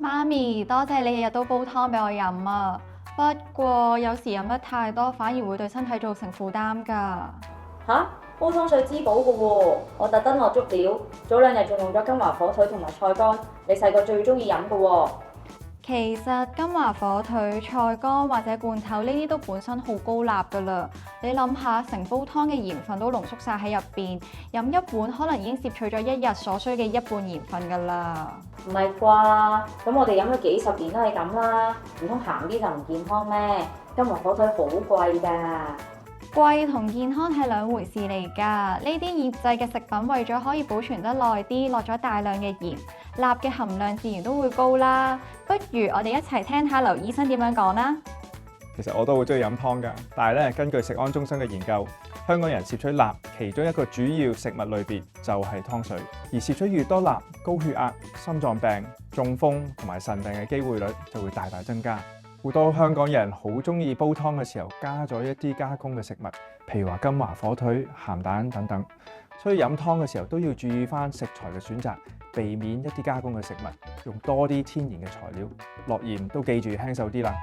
媽咪，多謝你日日都煲湯俾我飲啊！不過有時飲得太多，反而會對身體造成負擔㗎。吓？煲湯水滋補嘅喎，我特登落足料，早2日仲用咗金華火腿同埋菜乾，你細個最中意飲嘅喎。其實金華火腿、菜乾或者罐頭呢啲都本身好高鈉㗎啦。你諗下，成煲湯嘅鹽分都濃縮晒喺入邊，飲一碗可能已經攝取咗一日所需嘅一半鹽分㗎啦。唔係啩？咁我哋飲咗幾十年都係咁啦，唔通鹹啲就唔健康咩？金華火腿好貴㗎。貴同健康係兩回事嚟㗎。呢啲醃製嘅食品為咗可以保存得耐啲，落咗大量嘅鹽，鈉嘅含量自然都會高啦。不如我哋一齊聽下劉醫生點樣講啦。其實我都好中意飲湯㗎，但係咧根據食安中心嘅研究，香港人攝取鈉其中一個主要食物類別就係湯水，而攝取越多鈉，高血壓、心臟病、中風同埋腎病嘅機會率就會大大增加。好多香港人好中意煲湯嘅時候加咗一啲加工嘅食物，譬如話金華火腿、鹹蛋等等，所以飲湯嘅時候都要注意翻食材嘅選擇，避免一啲加工嘅食物，用多啲天然嘅材料，落鹽都記住輕手啲啦。